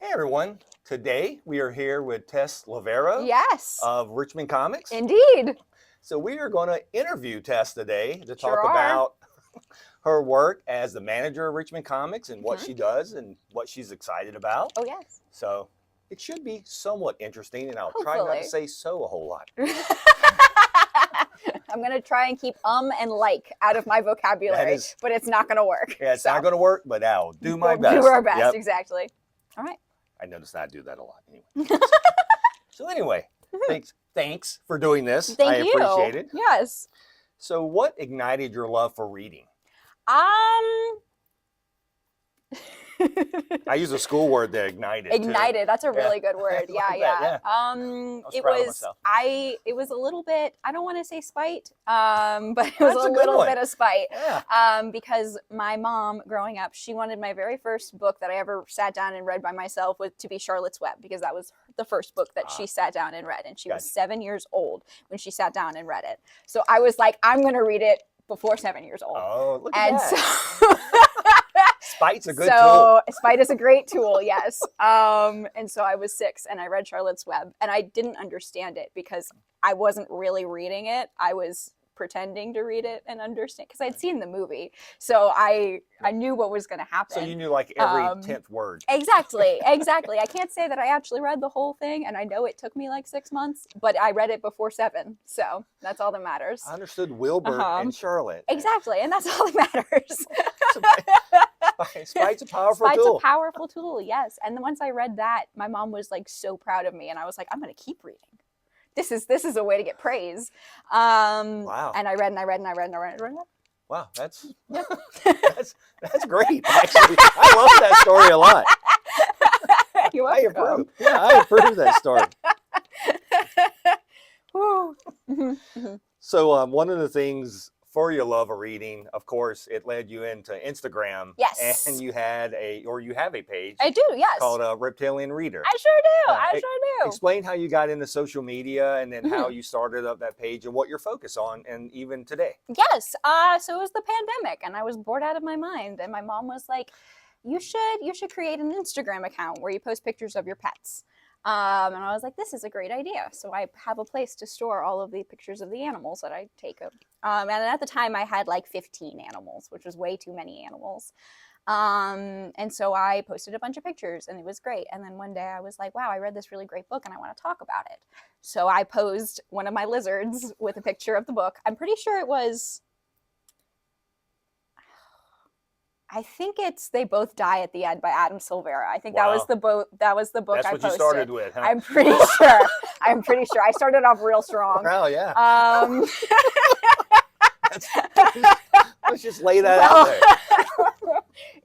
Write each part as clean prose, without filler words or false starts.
Hey everyone, today we are here with Tess Lovero Yes, of Richmond Comix. indeed. So we are going to interview Tess today to Sure talk are. about her work as the manager of Richmond Comix and what Mhm. she does and what she's excited about. Oh, yes. So it should be somewhat interesting, and I'll try not to Hopefully. say so a whole lot. I'm going to try and keep and like out of my vocabulary, but it's not going to work. Yeah, it's not going to work, but I'll do my We'll best. do our best, Yep. exactly. All right. I noticed I do that a lot anyway. So anyway, thanks for doing this. Thank I you. appreciate it. Yes. So what ignited your love for reading? I use a school word that ignited. Ignited. That's a really good Like word. Yeah. that, It was a little bit, I don't want to say spite, but it was That's a a good little one. bit of spite. Yeah. Because my mom growing up, she wanted my very first book that I ever sat down and read by myself to be Charlotte's Web, because that was the first book that she sat down and read. And she was 7 years old when she sat down and read it. So I was like, I'm going to read it before 7 years old. Oh, look at that. So Spite's a good tool. Spite is a great tool, yes. And so I was 6 and I read Charlotte's Web, and I didn't understand it because I wasn't really reading it. I was pretending to read it and understand because I'd seen the movie. So I knew what was going to happen. So you knew like every 10th word. Exactly. I can't say that I actually read the whole thing, and I know it took me like 6 months, but I read it before 7. So that's all that matters. I understood Wilbur and Charlotte. Exactly. And that's all that matters. Spite's a powerful tool. Spite's a powerful tool, yes. And then once I read that, my mom was like so proud of me, and I was like, I'm going to keep reading. This is a way to get praise. Wow. And I read. Wow, that's great. Actually, I love that story a lot. I approve. Yeah, I approve that story. So one of the things for your love of reading, of course, it led you into Instagram. Yes. And you have a page. I do, yes. Called reptilian.reader. I sure do. I sure do. Explain how you got into social media, and then how you started up that page and what you're focused on, and even today. Yes. So it was the pandemic, and I was bored out of my mind, and my mom was like, you should create an Instagram account where you post pictures of your pets. And I was like, this is a great idea. So I have a place to store all of the pictures of the animals that I take of. And at the time I had like 15 animals, which was way too many animals. And so I posted a bunch of pictures, and it was great. And then one day I was like, wow, I read this really great book and I want to talk about it. So I posed one of my lizards with a picture of the book. I'm pretty sure it was, I think it's They Both Die at the End by Adam Silvera. I think that was the book I posted. That's what you started with, huh? I'm pretty sure. I started off real strong. Oh, yeah. Let's just lay that out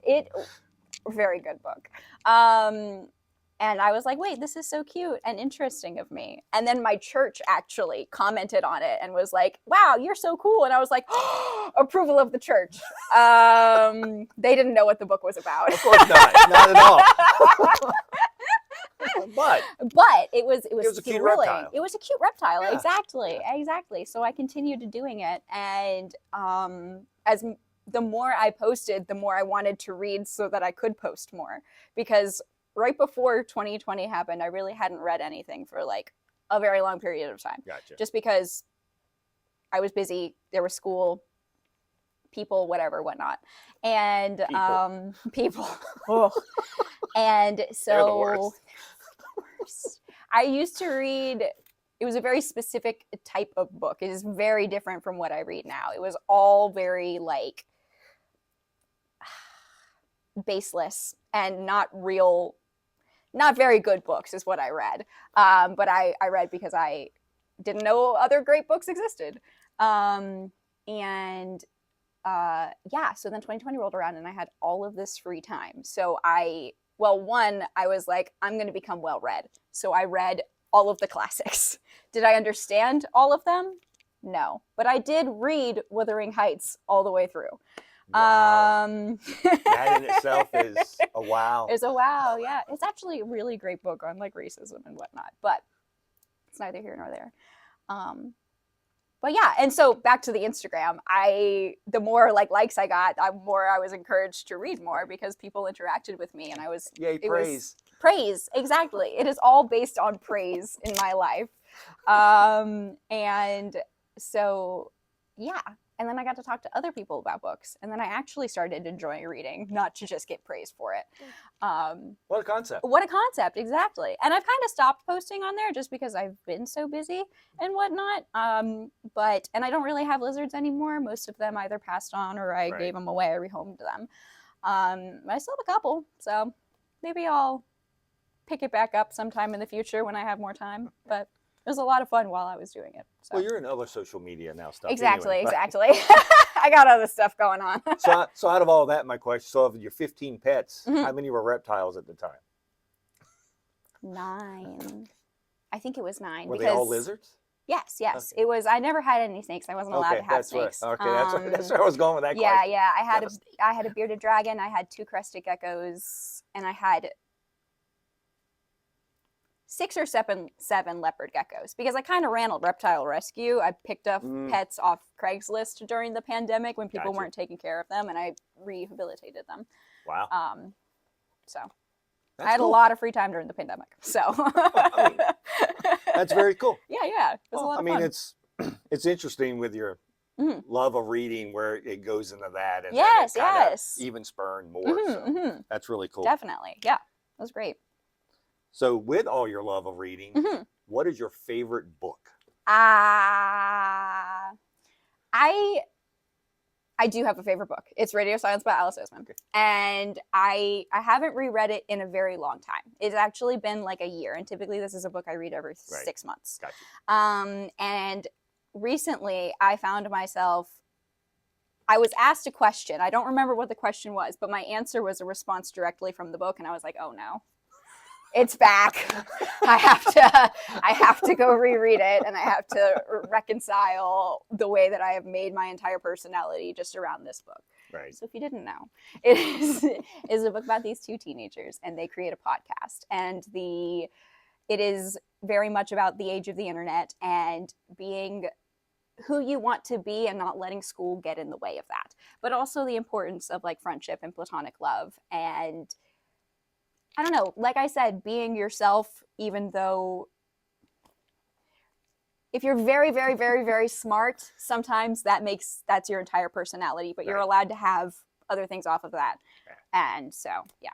there. Very good book. And I was like, wait, this is so cute and interesting of me. And then my church actually commented on it and was like, wow, you're so cool. And I was like, oh, approval of the church. They didn't know what the book was about. Of course not. Not at all. But it was a cute reptile. It was a cute reptile. Yeah. Exactly. So I continued doing it. And as the more I posted, the more I wanted to read so that I could post more, because right before 2020 happened, I really hadn't read anything for like a very long period of time. Gotcha. Just because I was busy, there was school, people, whatever, whatnot. And people. Oh. And so they're the worst. I used to read, it was a very specific type of book. It is very different from what I read now. It was all very like baseless and not very good books is what I read. But I read because I didn't know other great books existed. So then 2020 rolled around and I had all of this free time. So I was like, I'm going to become well-read. So I read all of the classics. Did I understand all of them? No. But I did read Wuthering Heights all the way through. Wow. That in itself is a wow. It's a wow, yeah. It's actually a really great book on like racism and whatnot, but it's neither here nor there. But yeah, and so back to the Instagram, the more like likes I got, the more I was encouraged to read more because people interacted with me, and I was Yay, praise. Praise, exactly. It is all based on praise in my life. And so, yeah. And then I got to talk to other people about books. And then I actually started enjoying reading, not to just get praise for it. What a concept. What a concept, exactly. And I've kind of stopped posting on there just because I've been so busy and whatnot. And I don't really have lizards anymore. Most of them either passed on or I gave them away. I rehomed them. I still have a couple. So maybe I'll pick it back up sometime in the future when I have more time. But it was a lot of fun while I was doing it. So. Well, you're in other social media now stuff. Exactly, anyway, exactly. I got other stuff going on. So out of all that, my question, so of your 15 pets, how many were reptiles at the time? 9. I think it was 9. Were they all lizards? Yes. Okay. It was. I never had any snakes. I wasn't allowed to have snakes. Right. Okay, that's where I was going with that question. Yeah. I had a bearded dragon. I had 2 crested geckos, and I had 6 or 7 leopard geckos because I kind of ran a reptile rescue. I picked up pets off Craigslist during the pandemic when people weren't taking care of them, and I rehabilitated them. Wow. So that's I had cool. a lot of free time during the pandemic. So that's very cool. Yeah. It was a lot of fun. It's interesting with your love of reading where it goes into that, and yes, then it kinda even spurred more. So that's really cool. Definitely, yeah, it was great. So, with all your love of reading, what is your favorite book? I do have a favorite book. It's Radio Silence by Alice Oseman. Okay. And I haven't reread it in a very long time. It's actually been like a year. And typically this is a book I read every 6 months. Gotcha. And recently I found myself, I was asked a question. I don't remember what the question was, but my answer was a response directly from the book. And I was like, oh no. It's back. I have to go reread it, and I have to reconcile the way that I have made my entire personality just around this book. Right. So if you didn't know, it is a book about these 2 teenagers, and they create a podcast. And it is very much about the age of the internet and being who you want to be and not letting school get in the way of that. But also the importance of like friendship and platonic love, and I don't know, like I said, being yourself, even though if you're very, very, very, very smart, sometimes that's your entire personality, but you're allowed to have other things off of that. And so, yeah,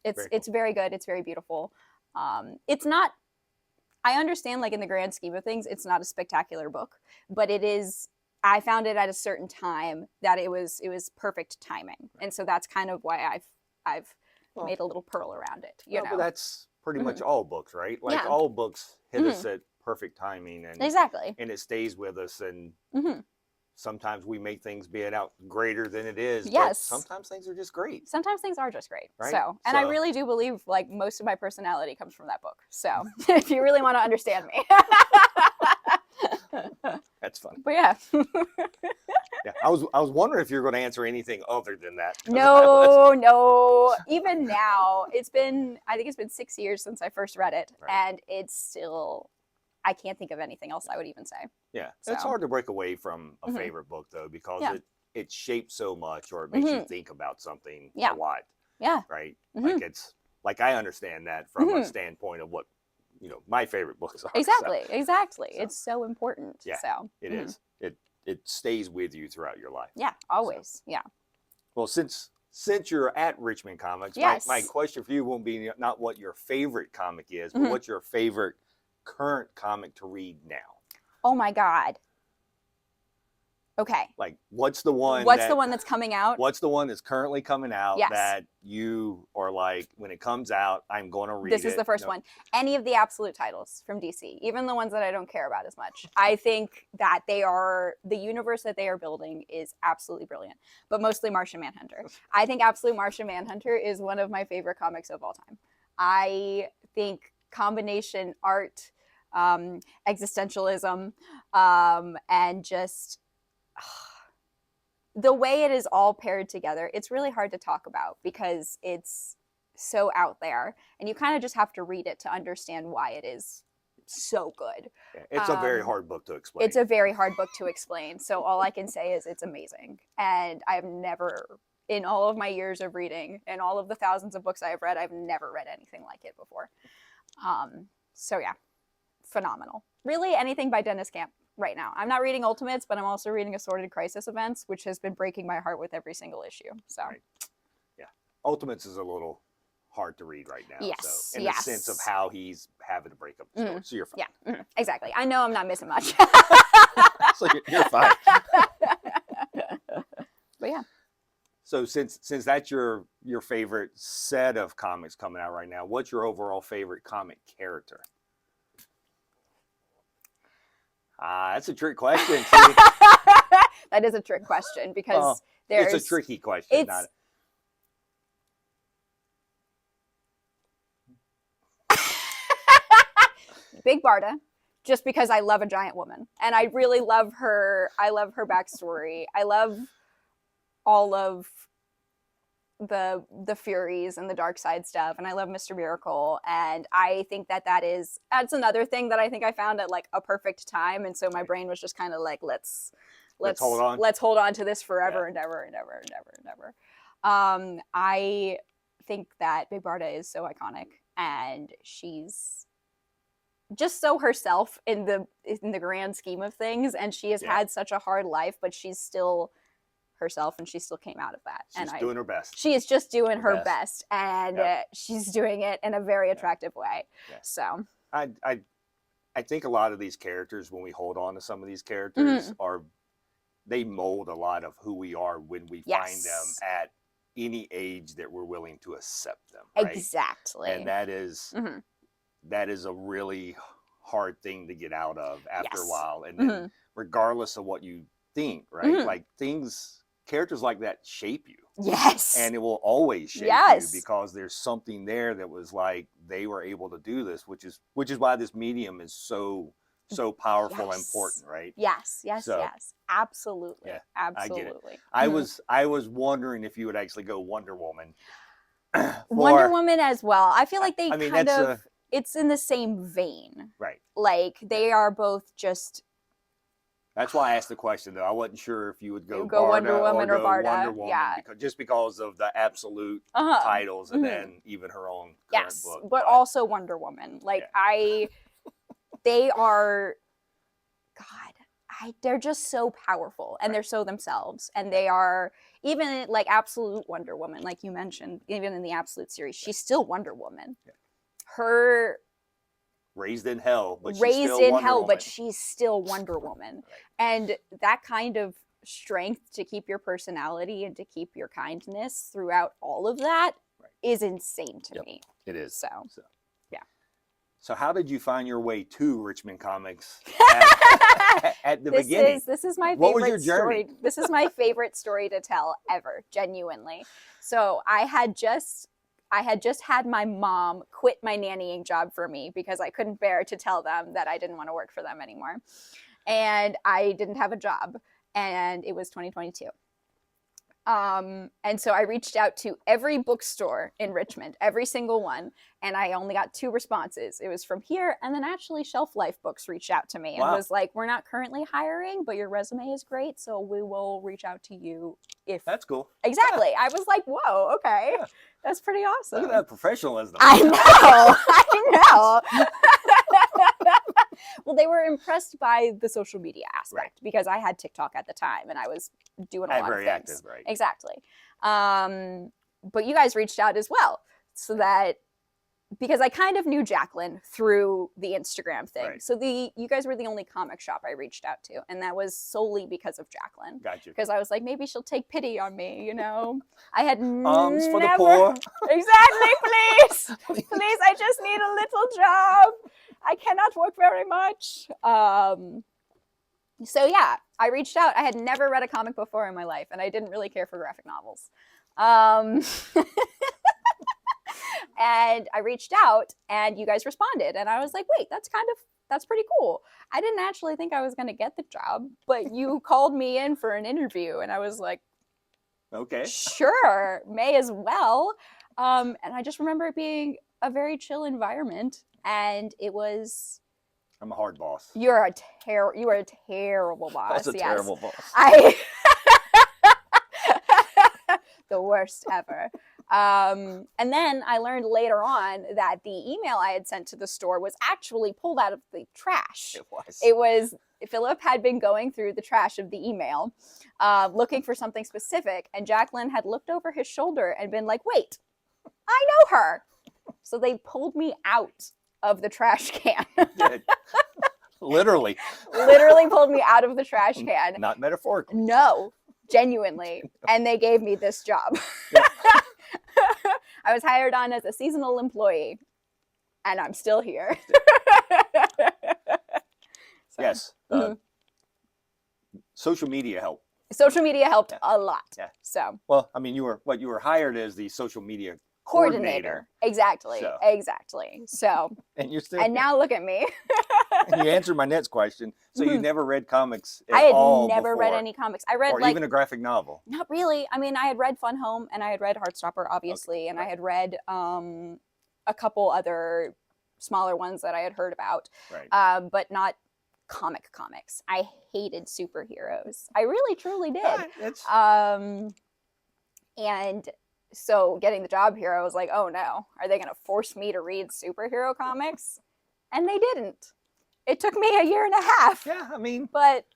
it's very good. It's very beautiful. It's not, I understand like in the grand scheme of things, it's not a spectacular book, but it is, I found it at a certain time that it was perfect timing. And so that's kind of why I've made a little pearl around it, you know. But that's pretty much all books, right? Like all books hit us at perfect timing, and exactly, and it stays with us. And sometimes we make things be out greater than it is. Yes. But sometimes things are just great. Sometimes things are just great. Right? So I really do believe like most of my personality comes from that book. So if you really want to understand me. That's funny. But yeah. Yeah, I was wondering if you were going to answer anything other than that. No. Even now, I think it's been 6 years since I first read it, and it's still, I can't think of anything else I would even say. Yeah, so. It's hard to break away from a favorite book though, because it shapes so much, or it makes you think about something a lot. Yeah. Right. Like it's like I understand that from a standpoint of what my favorite books are. Exactly. So. It's so important. Yeah, so it is. It stays with you throughout your life. Yeah, always. So. Yeah. Well, since you're at Richmond Comix, my question for you won't be not what your favorite comic is, but what's your favorite current comic to read now? Oh my God. Okay. Like, what's the one that's coming out? What's the one that's currently coming out that you are like, when it comes out, I'm going to read it? This is the first one. Any of the absolute titles from DC, even the ones that I don't care about as much. I think that the universe that they are building is absolutely brilliant, but mostly Martian Manhunter. I think Absolute Martian Manhunter is one of my favorite comics of all time. I think combination art, existentialism, and just the way it is all paired together, it's really hard to talk about because it's so out there, and you kind of just have to read it to understand why it is so good. Yeah, it's a very hard book to explain. It's a very hard book to explain. So all I can say is it's amazing, and I've never in all of my years of reading and all of the thousands of books I have read, I've never read anything like it before. So yeah, phenomenal. Really, anything by Dennis Camp right now. I'm not reading Ultimates, but I'm also reading Assorted Crisis Events, which has been breaking my heart with every single issue. So right. Yeah, Ultimates is a little hard to read right now. Yes, so, in the sense of how he's having to break up the story. So you're fine. Yeah, exactly. I know I'm not missing much. So you're fine. But yeah. So since that's your favorite set of comics coming out right now, what's your overall favorite comic character? That's a trick question. That is a trick question because it's a tricky question. Big Barda, just because I love a giant woman and I really love her. I love her backstory. I love all of the Furies and the dark side stuff, and I love Mr. Miracle, and I think that's another thing that I think I found at like a perfect time, and so my brain was just kind of like let's hold on to this forever and ever and ever and ever and ever. I think that Big Barda is so iconic, and she's just so herself in the grand scheme of things, and she has had such a hard life, but she's still herself, and she still came out of that. She's doing her best. She is just doing her best, and she's doing it in a very attractive way. Yeah. So I think a lot of these characters, when we hold on to some of these characters, they mold a lot of who we are when we find them at any age that we're willing to accept them. Right? Exactly. And that is a really hard thing to get out of after a while. And then regardless of what you think, right? Like characters like that shape you. Yes. And it will always shape you because there's something there that was like, they were able to do this, which is why this medium is so powerful and important, right? Yes. Absolutely. Yeah, absolutely. I was wondering if you would actually go Wonder Woman. Wonder Woman as well. I feel like it's in the same vein. Right. Like they are both just. That's why I asked the question, though. I wasn't sure if you would go Wonder Woman or Barda. Wonder Woman, because of the absolute titles and then even her own current book. But also Wonder Woman. Like they are, they're just so powerful, and they're so themselves, and they are even like absolute Wonder Woman, like you mentioned, even in the Absolute series, she's still Wonder Woman. Yeah. Her. Raised in hell, but she's still Wonder Woman. And that kind of strength to keep your personality and to keep your kindness throughout all of that is insane to me. It is. So, yeah. So how did you find your way to Richmond Comix at the beginning? This is my favorite What was your journey? story. This is my favorite story to tell ever, genuinely. So I had just had my mom quit my nannying job for me because I couldn't bear to tell them that I didn't want to work for them anymore. And I didn't have a job, and it was 2022. And so I reached out to every bookstore in Richmond, every single one, and I only got 2 responses. It was from here, and then actually Shelf Life Books reached out to me and was like, we're not currently hiring, but your resume is great, so we will reach out to you if... That's cool. Exactly. I was like, whoa, okay. Yeah. That's pretty awesome. Look at that professionalism. I know. I know. Well, they were impressed by the social media aspect because I had TikTok at the time and I was doing a lot of things. Very active, right? Exactly. But you guys reached out as well, so that because I kind of knew Jacqueline through the Instagram thing. Right. So you guys were the only comic shop I reached out to, and that was solely because of Jacqueline. Gotcha. Because I was like, maybe she'll take pity on me, you know. I had Alms for the poor. Exactly, please. Please, I just need a little job. I cannot work very much. So yeah, I reached out. I had never read a comic before in my life, and I didn't really care for graphic novels. And I reached out, and you guys responded, and I was like, wait, that's pretty cool. I didn't actually think I was going to get the job, but you called me in for an interview, and I was like, okay, sure, may as well. And I just remember it being a very chill environment, and it was... I'm a hard boss. You are a terrible boss. That's a terrible boss. The worst ever. And then I learned later on that the email I had sent to the store was actually pulled out of the trash. It was Philip had been going through the trash of the email, looking for something specific, and Jacqueline had looked over his shoulder and been like, wait, I know her. So they pulled me out of the trash can. Literally. Literally pulled me out of the trash can. Not metaphorically. No, genuinely. And they gave me this job. I was hired on as a seasonal employee, and I'm still here. So, yes. Social media helped. Social media helped a lot. Yeah. So. Well, I mean, you were hired as the social media coordinator. Exactly. So. Exactly. So. And you're still. And now look at me. And you answered my next question. So you never read comics at all? I had never read any comics. I read or even a graphic novel. Not really. I mean, I had read Fun Home and I had read Heartstopper, obviously, and I had read a couple other smaller ones that I had heard about, but not comics. I hated superheroes. I really, truly did. And so getting the job here, I was like, oh no, are they going to force me to read superhero comics? And they didn't. It took me a year and a half. Yeah, I mean, but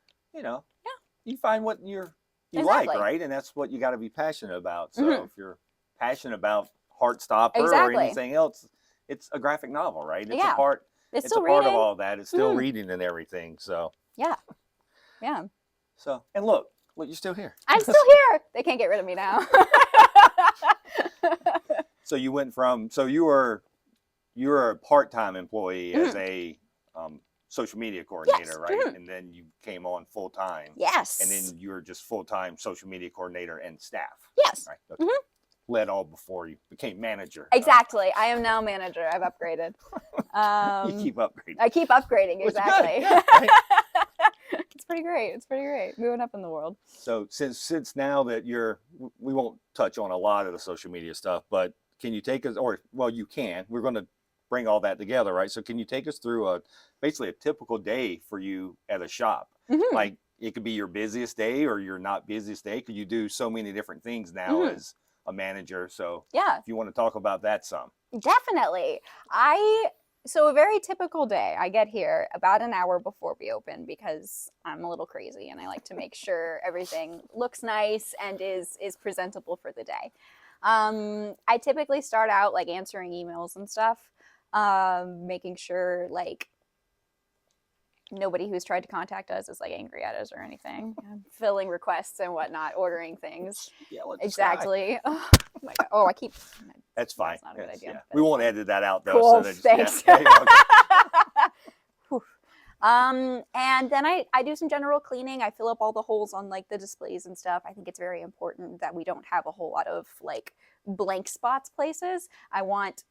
you find what you like, right? And that's what you got to be passionate about. So if you're passionate about Heartstopper or anything else, it's a graphic novel, right? It's a part. It's a part of all that. It's still reading and everything. So yeah. So and look, you're still here. I'm still here. They can't get rid of me now. So you went from you were a part-time employee as a social media coordinator, right? And then you came on full-time. Yes. And then you were just full-time social media coordinator and staff. Yes. Right. Okay. Led all before you became manager. Exactly. I am now manager. I've upgraded. You keep upgrading. I keep upgrading. Exactly. Yeah, right? It's pretty great. It's pretty great. Moving up in the world. So since now that we won't touch on a lot of the social media stuff, but can you take us, you can. We're going to bring all that together, right? So can you take us through basically a typical day for you at a shop? Like it could be your busiest day or your not busiest day. Because you do so many different things now as a manager. So if you want to talk about that some. Definitely. So a very typical day, I get here about an hour before we open because I'm a little crazy and I like to make sure everything looks nice and is presentable for the day. I typically start out like answering emails and stuff, making sure like nobody who's tried to contact us is like angry at us or anything. Filling requests and whatnot, ordering things. Exactly. Oh my God. Oh, I keep. That's fine. That's not a good idea. Yeah. We won't edit that out though. Cool. So thanks. Okay. And then I do some general cleaning. I fill up all the holes on like the displays and stuff. I think it's very important that we don't have a whole lot of like blank spots places. I want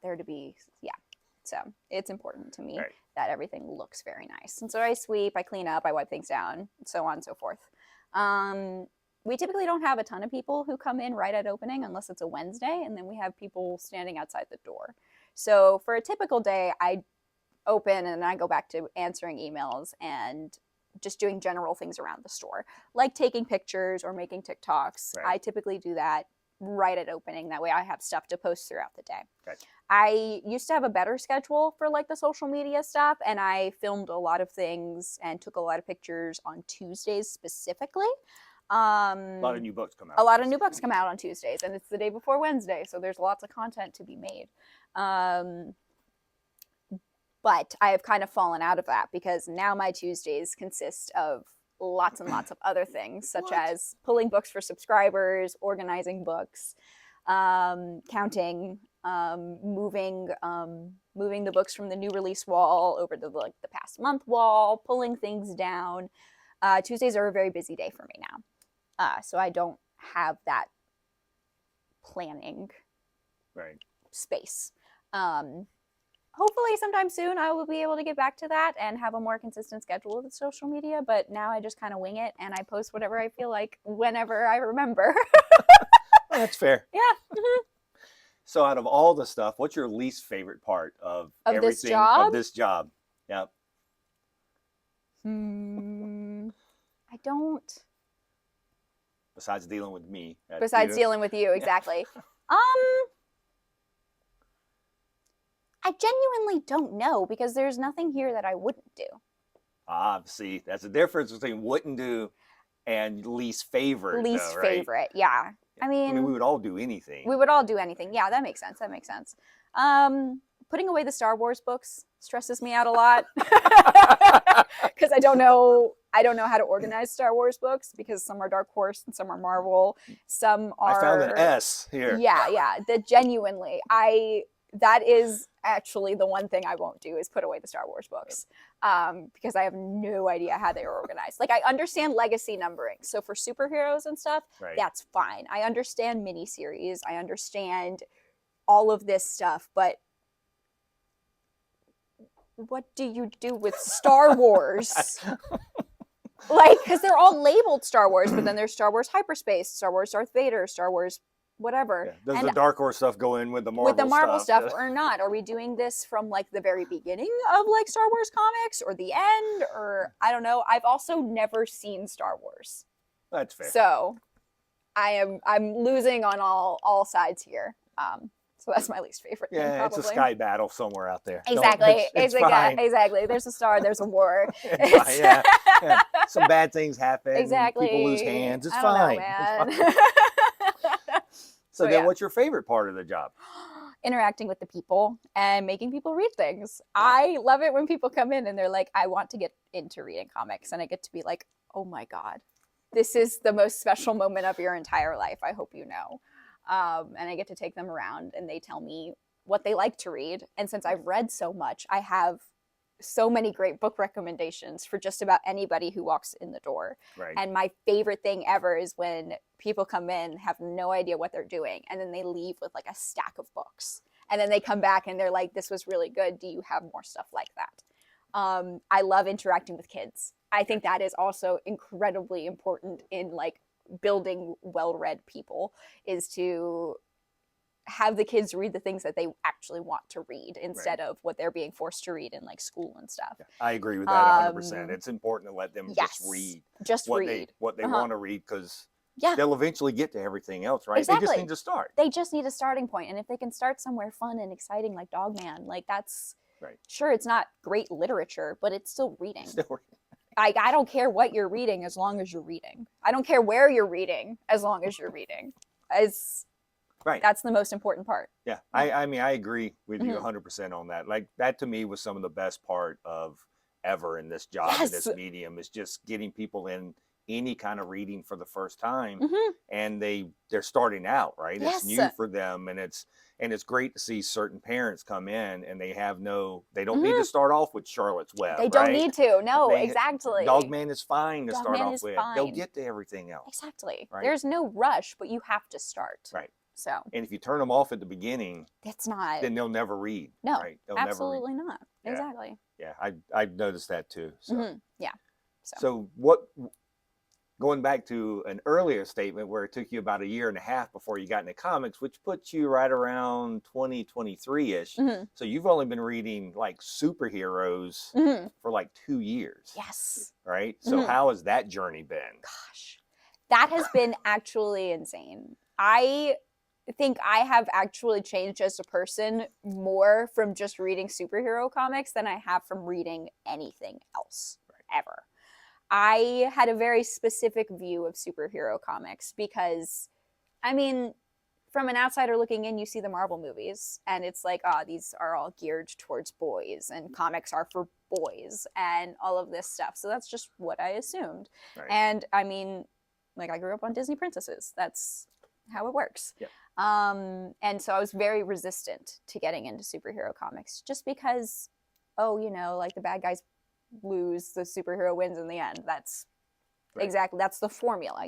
there to be, so it's important to me that everything looks very nice. And so I sweep, I clean up, I wipe things down, so on and so forth. We typically don't have a ton of people who come in right at opening unless it's a Wednesday, and then we have people standing outside the door. So for a typical day, I open and I go back to answering emails and just doing general things around the store, like taking pictures or making TikToks. I typically do that right at opening. That way I have stuff to post throughout the day. I used to have a better schedule for like the social media stuff, and I filmed a lot of things and took a lot of pictures on Tuesdays specifically. A lot of new books come out. A lot of new books come out on Tuesdays, and it's the day before Wednesday, so there's lots of content to be made. But I have kind of fallen out of that because now my Tuesdays consist of lots and lots of other things, such as pulling books for subscribers, organizing books, counting, moving the books from the new release wall over to like the past month wall, pulling things down. Tuesdays are a very busy day for me now, so I don't have that planning space. Hopefully sometime soon I will be able to get back to that and have a more consistent schedule with social media, but now I just kind of wing it and I post whatever I feel like whenever I remember. Well, that's fair. Yeah. So out of all the stuff, what's your least favorite part of everything this job? Of this job? Yeah. I don't Besides dealing with me. Besides dealing with you, exactly. I genuinely don't know, because there's nothing here that I wouldn't do. See, that's the difference between wouldn't do and least favorite. Least though, right? favorite, yeah. I mean, we would all do anything. We would all do anything. Yeah, that makes sense. That makes sense. Putting away the Star Wars books stresses me out a lot, because I don't know how to organize Star Wars books, because some are Dark Horse and some are Marvel. Some are. I found an S here. Yeah. Genuinely, that is actually the one thing I won't do, is put away the Star Wars books, because I have no idea how they are organized. Like, I understand legacy numbering, so for superheroes and stuff, that's fine. I understand miniseries, I understand all of this stuff, but what do you do with Star Wars? Like, because they're all labeled Star Wars, but then there's Star Wars Hyperspace, Star Wars Darth Vader, Star Wars whatever. Yeah. Does the Dark Horse stuff go in with the Marvel stuff or not? Are we doing this from like the very beginning of like Star Wars comics, or the end, or I don't know. I've also never seen Star Wars. That's fair. So I'm losing on all sides here. So that's my least favorite thing, probably. It's a sky battle somewhere out there. Exactly. Exactly. There's a star, there's a war. Yeah. Some bad things happen. Exactly. People lose hands. It's fine. It's fine. So then what's your favorite part of the job? Interacting with the people and making people read things. I love it when people come in and they're like, I want to get into reading comics. And I get to be like, oh my God, this is the most special moment of your entire life. I hope you know. And I get to take them around and they tell me what they like to read. And since I've read so much, I have so many great book recommendations for just about anybody who walks in the door. Right. And my favorite thing ever is when people come in, have no idea what they're doing, and then they leave with like a stack of books. And then they come back and they're like, this was really good. Do you have more stuff like that? I love interacting with kids. I think that is also incredibly important in like building well-read people, is to have the kids read the things that they actually want to read instead of what they're being forced to read in like school and stuff. Yeah, I agree with that 100%. It's important to let them just read what they want to read, because they'll eventually get to everything else, right? Exactly. They just need to start. They just need a starting point. And if they can start somewhere fun and exciting like Dogman, like that's sure, it's not great literature, but it's still reading. I don't care what you're reading as long as you're reading. I don't care where you're reading as long as you're reading. That's the most important part. Yeah, I mean, I agree with you 100% on that. Like, that to me was some of the best part of ever in this job, in this medium, is just getting people in any kind of reading for the first time, and they're starting out, right? It's new for them, and it's great to see certain parents come in and they don't need to start off with Charlotte's Web. They don't need to. No, exactly. Dogman is fine to start off with. They'll get to everything else. Exactly. Right? There's no rush, but you have to start. Right. So. And if you turn them off at the beginning, then they'll never read. No, right? They'll absolutely never read. not. Yeah. Exactly. Yeah, I've noticed that too. So. Yeah. So going back to an earlier statement where it took you about 1.5 years before you got into comics, which puts you right around 2023-ish. So you've only been reading like superheroes for like 2 years. Yes. Right? So how has that journey been? Gosh, that has been actually insane. I think I have actually changed as a person more from just reading superhero comics than I have from reading anything else ever. I had a very specific view of superhero comics because, I mean, from an outsider looking in, you see the Marvel movies and it's like, these are all geared towards boys and comics are for boys and all of this stuff. So that's just what I assumed. Right. And I mean, like, I grew up on Disney princesses. That's how it works. Yep. And so I was very resistant to getting into superhero comics just because, like the bad guys lose, the superhero wins in the end. That's exactly, that's the formula,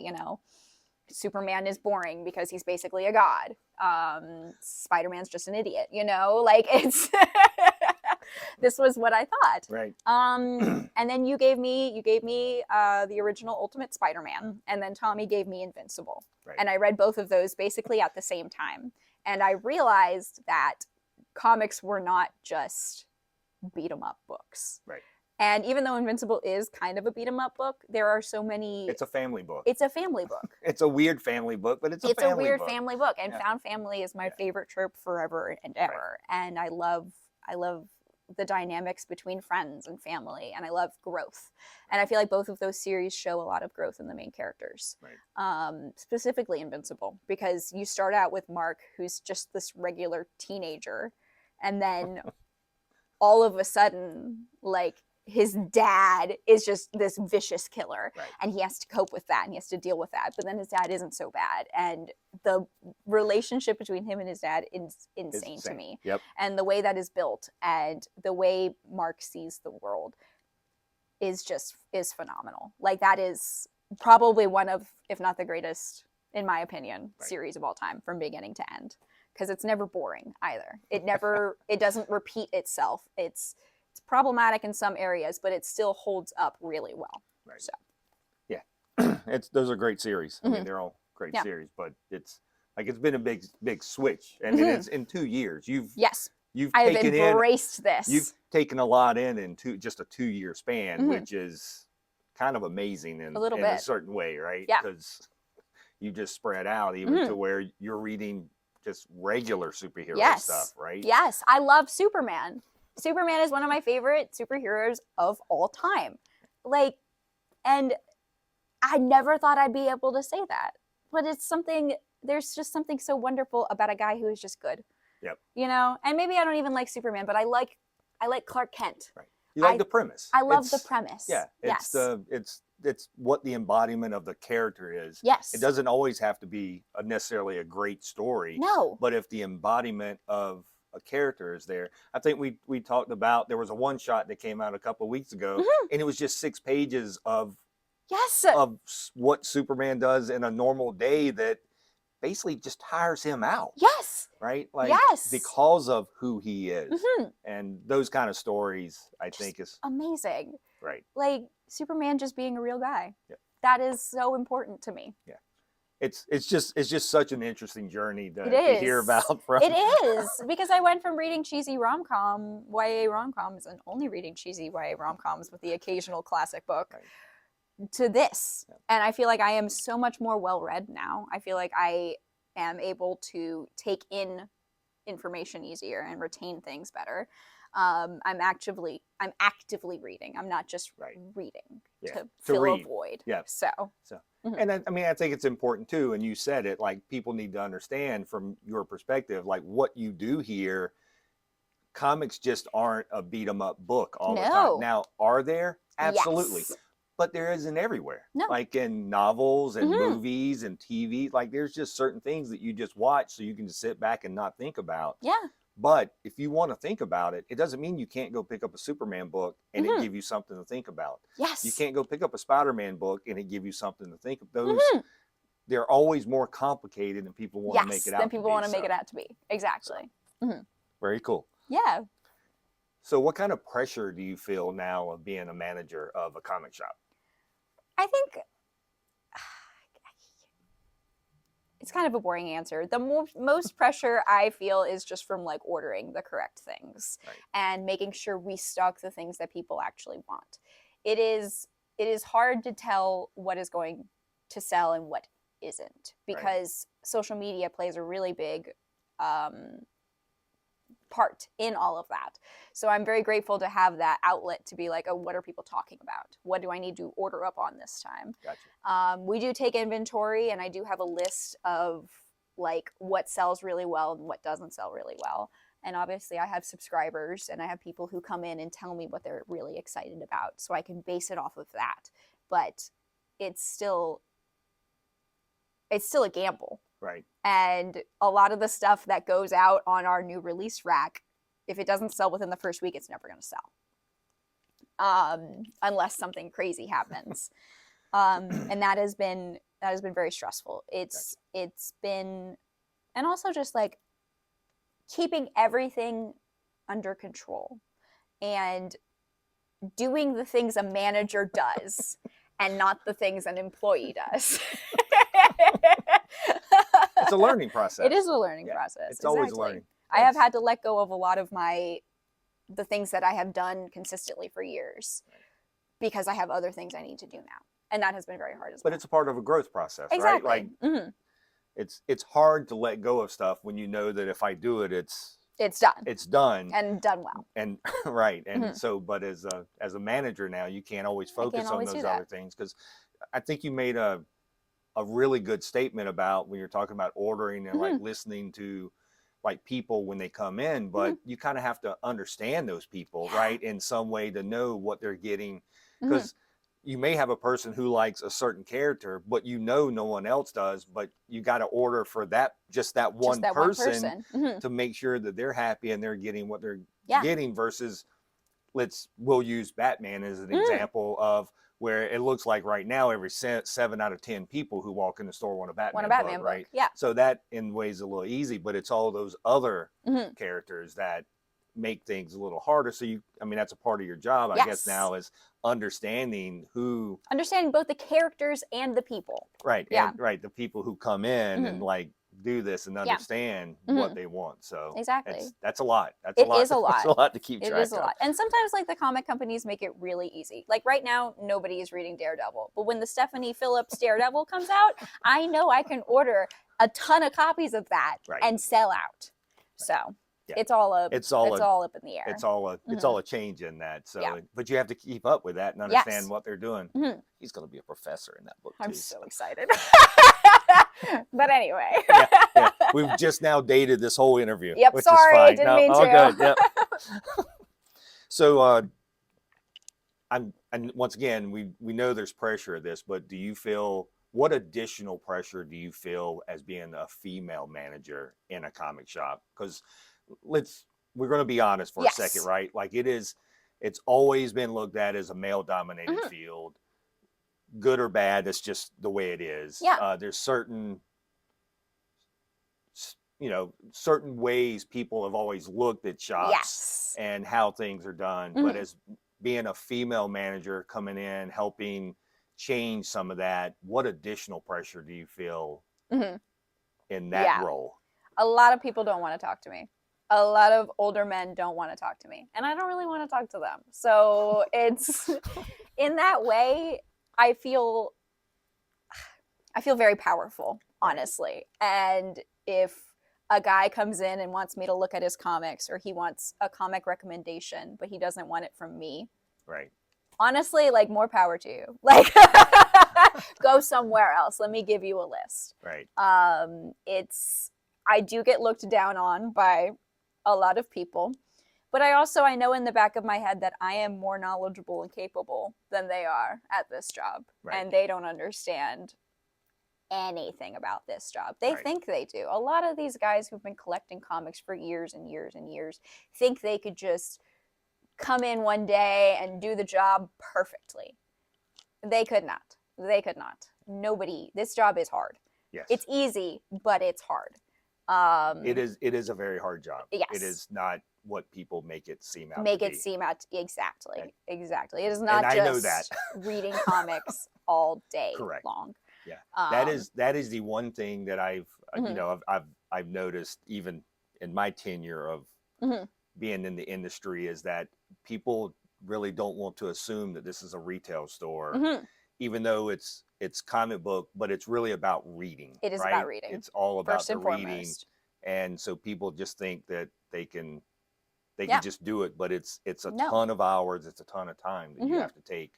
Superman is boring because he's basically a god. Spider-Man's just an idiot, like it's this was what I thought. Right. And then you gave me the original Ultimate Spider-Man, and then Tommy gave me Invincible. Right. And I read both of those basically at the same time. And I realized that comics were not just beat 'em up books. Right. And even though Invincible is kind of a beat 'em up book, there are so many. It's a family book. It's a family book. It's a weird family book, but it's a family book. Family book. And found family is my favorite trope forever and ever. Right. And I love the dynamics between friends and family, and I love growth. And I feel like both of those series show a lot of growth in the main characters. Right. Specifically Invincible, because you start out with Mark, who's just this regular teenager, and then all of a sudden, like, his dad is just this vicious killer, right. And he has to cope with that and he has to deal with that. But then his dad isn't so bad. And the relationship between him and his dad is insane to me. Yep. And the way that is built and the way Mark sees the world is phenomenal. Like, that is probably one of, if not the greatest, in my opinion, right. series of all time from beginning to end. Because it's never boring either. It doesn't repeat itself. It's problematic in some areas, but it still holds up really well. Right. So, yeah, those are great series. I mean, they're all great series, but it's been a big switch, and it's in 2 years. You've embraced this. You've taken a lot in just a 2-year span, which is kind of amazing in a certain way, right? Yeah. Because you just spread out even to where you're reading just regular superhero stuff, right? Yes, I love Superman. Superman is one of my favorite superheroes of all time. Like, and I never thought I'd be able to say that. But there's just something so wonderful about a guy who is just good. Yep. You know? And maybe I don't even like Superman, but I like Clark Kent. Right. You like the premise. I love the premise. Yeah. It's what the embodiment of the character is. Yes. It doesn't always have to be necessarily a great story. No. But if the embodiment of a character is there. I think we talked about, there was a one shot that came out a couple of weeks ago, and it was just 6 pages of what Superman does in a normal day that basically just tires him out. Yes. Right? Like, because of who he is. And those kind of stories, I think, is amazing. Right. Like, Superman just being a real guy. Yep. That is so important to me. Yeah. It's just such an interesting journey to hear about. It is, because I went from reading cheesy rom-com, YA rom-coms, and only reading cheesy YA rom-coms with the occasional classic book, to this. Yeah. And I feel like I am so much more well-read now. I feel like I am able to take in information easier and retain things better. I'm actively reading. I'm not just reading to fill a void. Yeah. So. And I think it's important too. And you said it, like, people need to understand from your perspective, like, what you do here. Comics just aren't a beat 'em up book all the time. Now, are there? Absolutely. Yes. But there isn't everywhere. No. Like in novels and movies and TV, like, there's just certain things that you just watch so you can just sit back and not think about. Yeah. But if you want to think about it, it doesn't mean you can't go pick up a Superman book and it give you something to think about. Yes. You can't go pick up a Spider-Man book and it give you something to think of. Those, they're always more complicated than people want to make it out to be. Than people want to make it out to be. Exactly. So, very cool. Yeah. So what kind of pressure do you feel now of being a manager of a comic shop? I think it's kind of a boring answer. The most pressure I feel is just from, like, ordering the correct things and making sure we stock the things that people actually want. It is hard to tell what is going to sell and what isn't, because social media plays a really big part in all of that. So I'm very grateful to have that outlet to be like, oh, what are people talking about? What do I need to order up on this time? Gotcha. We do take inventory, and I do have a list of, like, what sells really well and what doesn't sell really well. And obviously I have subscribers, and I have people who come in and tell me what they're really excited about, so I can base it off of that. But it's still a gamble. Right. And a lot of the stuff that goes out on our new release rack, if it doesn't sell within the first week, it's never going to sell. Unless something crazy happens. And that has been very stressful. It's been, and also just, like, keeping everything under control and doing the things a manager does and not the things an employee does. It's a learning process. It is a learning process. It's always learning. I have had to let go of a lot of my the things that I have done consistently for years because I have other things I need to do now. And that has been very hard as well. But it's a part of a growth process, exactly. right? Like it's hard to let go of stuff when you know that if I do it, it's done. It's done. And done well. And right. And so, but as a manager now, you can't always focus on those other things, because I think you made a really good statement about when you're talking about ordering and like listening to like people when they come in, but you kind of have to understand those people, right, in some way to know what they're getting, because you may have a person who likes a certain character, but no one else does, but you got to order for just that one person to make sure that they're happy and they're getting what they're getting, versus we'll use Batman as an example of where it looks like right now every 7 out of 10 people who walk in the store want a Batman book, right? Yeah. So that in ways is a little easy, but it's all those other characters that make things a little harder. So that's a part of your job, I guess now, is understanding both the characters and the people. Right. Yeah. And the people who come in and like do this and understand what they want. So exactly. That's a lot. It is a lot. It's a lot to keep track of. It is a lot. And sometimes like the comic companies make it really easy. Like right now, nobody is reading Daredevil. But when the Stephanie Phillips Daredevil comes out, I know I can order a ton of copies of that and sell out. So it's all up in the air. It's all a change in that. So, but you have to keep up with that and understand what they're doing. He's going to be a professor in that book too. I'm so excited. But anyway, we've just now dated this whole interview. Yep, which sorry, is fine. didn't mean to. Good. Yep. So, and once again, we know there's pressure of this, but do you feel? What additional pressure do you feel as being a female manager in a comic shop? Because we're going to be honest for a second, right? Like it's always been looked at as a male dominated field, good or bad. That's just the way it is. Yeah. There's certain ways people have always looked at shops and how things are done. But as being a female manager coming in, helping change some of that, what additional pressure do you feel in that role? A lot of people don't want to talk to me. A lot of older men don't want to talk to me, and I don't really want to talk to them. So it's in that way, I feel very powerful, honestly. And if a guy comes in and wants me to look at his comics, or he wants a comic recommendation, but he doesn't want it from me, right? Honestly, like, more power to you. Like, go somewhere else. Let me give you a list. Right. I do get looked down on by a lot of people, but I know in the back of my head that I am more knowledgeable and capable than they are at this job. Right. And they don't understand anything about this job. They think they do. A lot of these guys who've been collecting comics for years and years and years think they could just come in one day and do the job perfectly. They could not. This job is hard. Yes. It's easy, but it's hard. It is a very hard job. Yes. It is not what people make it seem out to be. Exactly. It is not just reading comics all day long. Yeah. That is the one thing that I've noticed even in my tenure of being in the industry, is that people really don't want to assume that this is a retail store, even though it's comic book, but it's really about reading. It is about reading. It's all about the reading. And so people just think that they can just do it, but it's a ton of hours, it's a ton of time that you have to take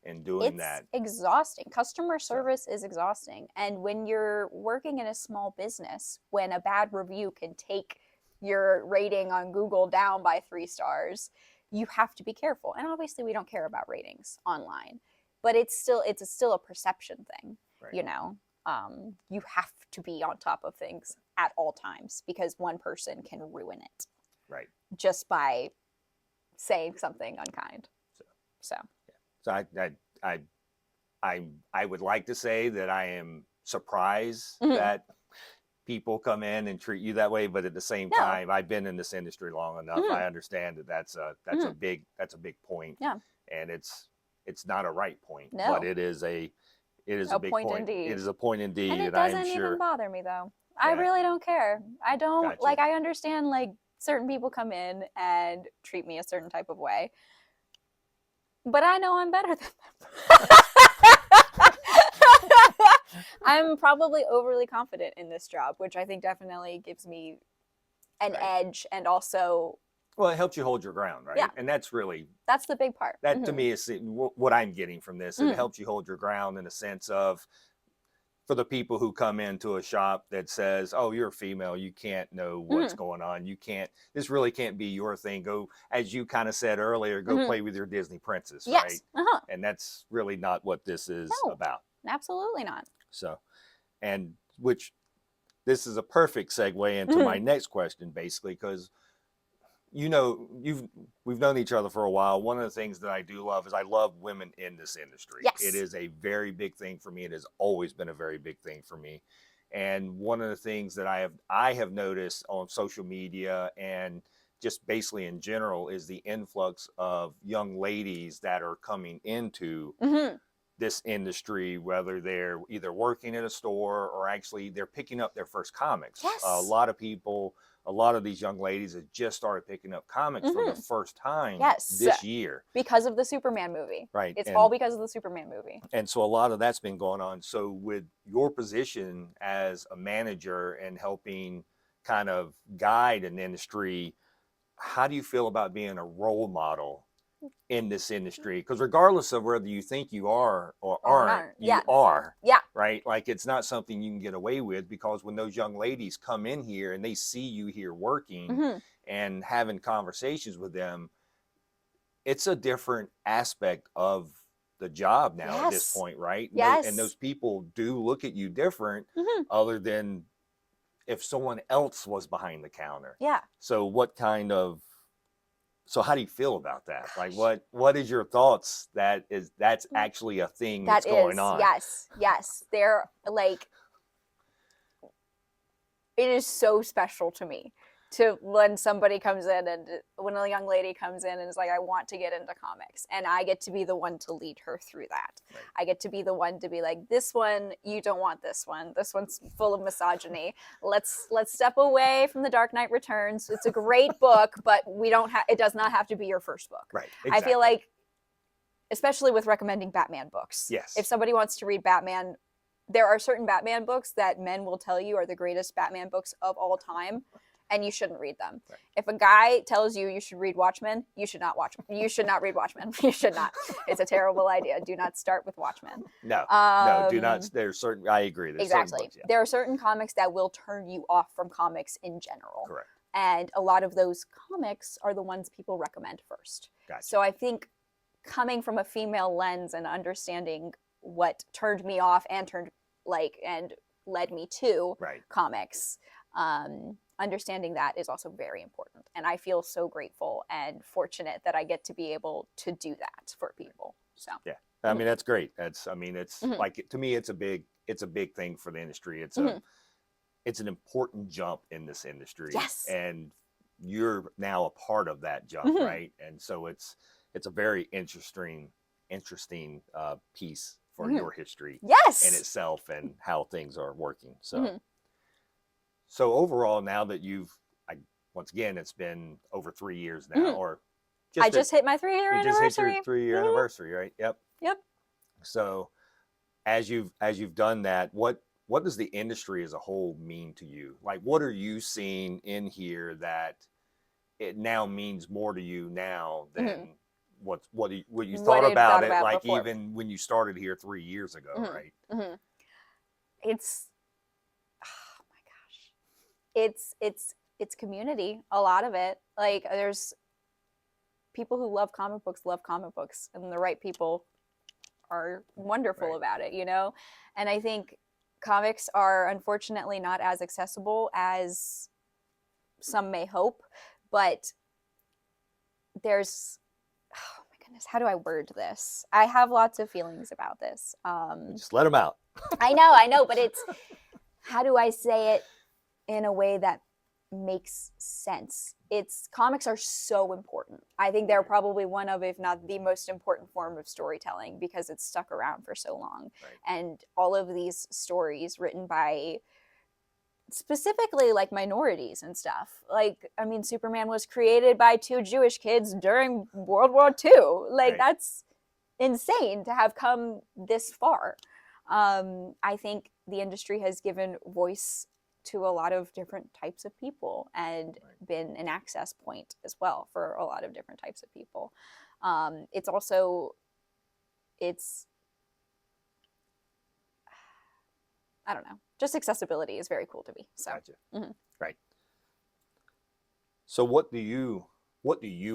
in doing that. It's exhausting. Customer service is exhausting. And when you're working in a small business, when a bad review can take your rating on Google down by 3 stars, you have to be careful. And obviously we don't care about ratings online, but it's still a perception thing. Right. You have to be on top of things at all times, because one person can ruin it. Right. Just by saying something unkind. So I would like to say that I am surprised that people come in and treat you that way, but at the same time, I've been in this industry long enough. I understand that that's a big point. Yeah. And it's not a right point, but it is a big point. Indeed. It is a point indeed. And it doesn't even bother me, though. I really don't care. I don't I understand, like, certain people come in and treat me a certain type of way. But I know I'm better than them. I'm probably overly confident in this job, which I think definitely gives me an edge, and also... Well, it helps you hold your ground, right? Yeah. And that's the big part. That to me is what I'm getting from this. It helps you hold your ground in a sense of, for the people who come into a shop that says, oh, you're a female, you can't know what's going on. You can't, this really can't be your thing. Go, as you kind of said earlier, go play with your Disney princess, right? And that's really not what this is about. Absolutely not. So, and which this is a perfect segue into my next question, basically, because you know, we've known each other for a while. One of the things that I do love is I love women in this industry. Yes. It is a very big thing for me. It has always been a very big thing for me. And one of the things that I have noticed on social media and just basically in general is the influx of young ladies that are coming into this industry, whether they're either working in a store or actually they're picking up their first comics. Yes. A lot of these young ladies have just started picking up comics for the first time this year. Because of the Superman movie. Right. It's all because of the Superman movie. And so a lot of that's been going on. So with your position as a manager and helping kind of guide an industry, how do you feel about being a role model in this industry? Because regardless of whether you think you are or aren't, you are. Yeah. Right? Like, it's not something you can get away with, because when those young ladies come in here and they see you here working and having conversations with them, it's a different aspect of the job now at this point, right? Yes. And those people do look at you different other than if someone else was behind the counter. Yeah. So so how do you feel about that? Like, what is your thoughts that's actually a thing that's going on? Yes. They're like, it is so special to me to when somebody comes in and when a young lady comes in and is like, I want to get into comics, and I get to be the one to lead her through that. Right. I get to be the one to be like, this one, you don't want this one. This one's full of misogyny. Let's step away from The Dark Knight Returns. It's a great book, but it does not have to be your first book. Right. Exactly. I feel like, especially with recommending Batman books. Yes. If somebody wants to read Batman, there are certain Batman books that men will tell you are the greatest Batman books of all time, and you shouldn't read them. Right. If a guy tells you should read Watchmen, you should not read Watchmen. You should not. It's a terrible idea. Do not start with Watchmen. No, do not. There's certain, I agree. There's exactly. Books, there are certain comics that will turn you off from comics in general. Correct. And a lot of those comics are the ones people recommend first. Gotcha. So I think coming from a female lens and understanding what turned me off and led me to comics, understanding that is also very important. And I feel so grateful and fortunate that I get to be able to do that for people. So yeah, I mean, that's great. It's like, to me, it's a big thing for the industry. It's an important jump in this industry. Yes. And you're now a part of that jump, right? And so it's a very interesting piece for your history in itself and how things are working. So so overall, now that once again, it's been over 3 years now, or I just hit my 3-year anniversary. Just hit your 3-year anniversary, right? Yep. So as you've done that, what does the industry as a whole mean to you? Like, what are you seeing in here that it now means more to you now than what you thought about it, like before. Even when you started here 3 years ago, right? It's, oh my gosh, it's community. A lot of it, like, there's people who love comic books, and the right people are wonderful about it, you know. And I think comics are unfortunately not as accessible as some may hope, but there's, oh my goodness, how do I word this? I have lots of feelings about this. Just let them out. I know, but it's, how do I say it in a way that makes sense? Comics are so important. I think they're probably one of, if not the most important form of storytelling, because it's stuck around for so long. And all of these stories written by specifically like minorities and stuff. Like, I mean, Superman was created by 2 Jewish kids during World War II. Like, that's insane to have come this far. I think the industry has given voice to a lot of different types of people and been an access point as well for a lot of different types of people. It's also, I don't know, just accessibility is very cool to me. So, gotcha. Right. So what do you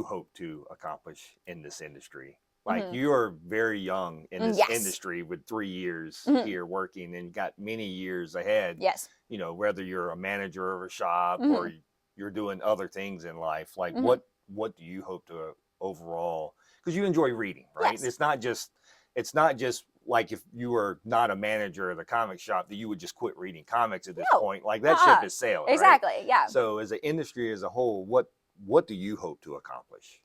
hope to accomplish in this industry? Like, you are very young in this industry with 3 years here working, and got many years ahead. Yes. You know, whether you're a manager of a shop or you're doing other things in life, like what do you hope to overall, because you enjoy reading, right? Yes. It's not just like if you were not a manager of the comic shop that you would just quit reading comics at this point. Like, that ship has sailed. Exactly. Right? Yeah. So as an industry as a whole, what do you hope to accomplish?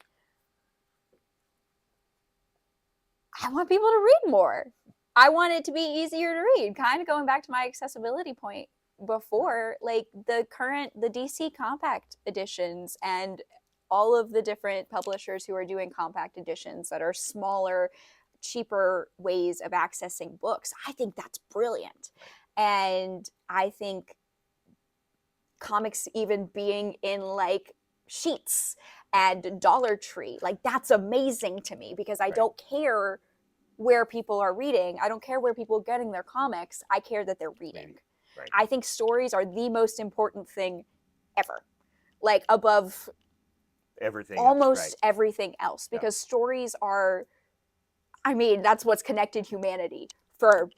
I want people to read more. I want it to be easier to read. Kind of going back to my accessibility point before, like the DC compact editions and all of the different publishers who are doing compact editions that are smaller, cheaper ways of accessing books. I think that's brilliant. And I think comics even being in like Sheets and Dollar Tree, like that's amazing to me, because I don't care where people are reading. I don't care where people are getting their comics. I care that they're reading. Right. I think stories are the most important thing ever, like above everything, almost everything else, because stories are, I mean, that's what's connected humanity for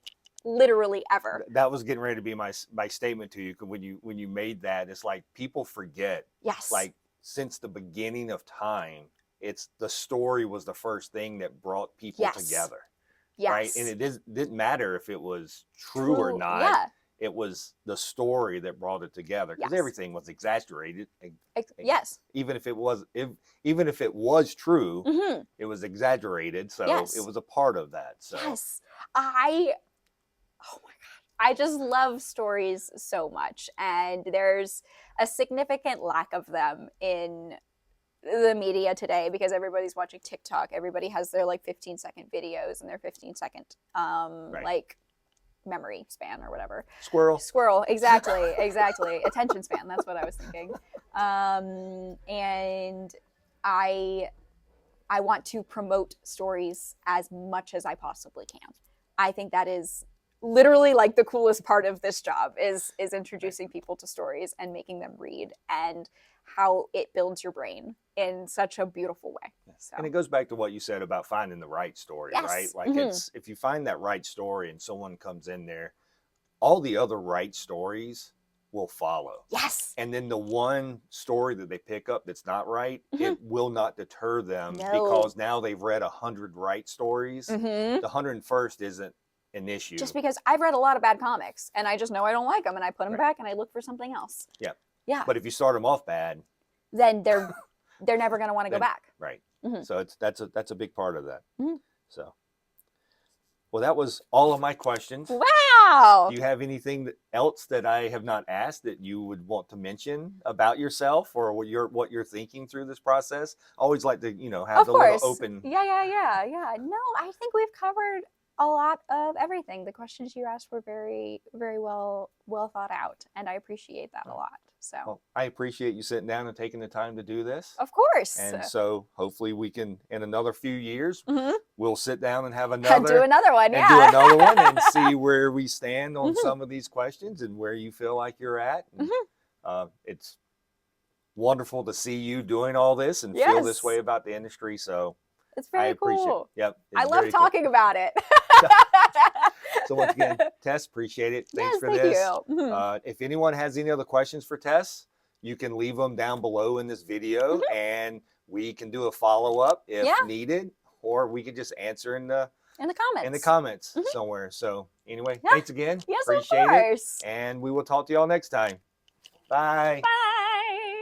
literally ever. That was getting ready to be my statement to you. When you made that, it's like people forget. Yes. Like, since the beginning of time, it's the story was the first thing that brought people together. Yes. Right. And it didn't matter if it was true or not. Yeah. It was the story that brought it together, because everything was exaggerated. Yes. Even if it was true, it was exaggerated. So it was a part of that. So yes. Oh my God. I just love stories so much. And there's a significant lack of them in the media today, because everybody's watching TikTok. Everybody has their like 15-second videos and their 15-second like memory span or whatever. Squirrel. Exactly. Attention span. That's what I was thinking. And I want to promote stories as much as I possibly can. I think that is literally like the coolest part of this job is introducing people to stories and making them read, and how it builds your brain in such a beautiful way. So. And it goes back to what you said about finding the right story, right? Like it's, if you find that right story and someone comes in there, all the other right stories will follow. Yes. And then the one story that they pick up that's not right, it will not deter them, because now they've read 100 right stories. The 101st isn't an issue. Just because I've read a lot of bad comics and I just know I don't like them, and I put them back and I look for something else. Yeah. Yeah. But if you start them off bad, then they're never going to want to go back. Right. So that's a big part of that. So, well, that was all of my questions. Wow. Do you have anything else that I have not asked that you would want to mention about yourself, or what you're thinking through this process? I always like to, have the little open. Yeah. No, I think we've covered a lot of everything. The questions you asked were very, very well thought out, and I appreciate that a lot. So well, I appreciate you sitting down and taking the time to do this. Of course. And so hopefully we can, in another few years, we'll sit down and have do another one, and see where we stand on some of these questions and where you feel like you're at. And, it's wonderful to see you doing all this and feel this way about the industry. So it's very cool. Yep. I love talking about it. So once again, Tess, appreciate it. Thanks for this. You. If anyone has any other questions for Tess, you can leave them down below in this video, and we can do a follow-up if needed, or we could just answer in the comments somewhere. So anyway, thanks again. Yes, appreciate of course. it. And we will talk to y'all next time. Bye. Bye.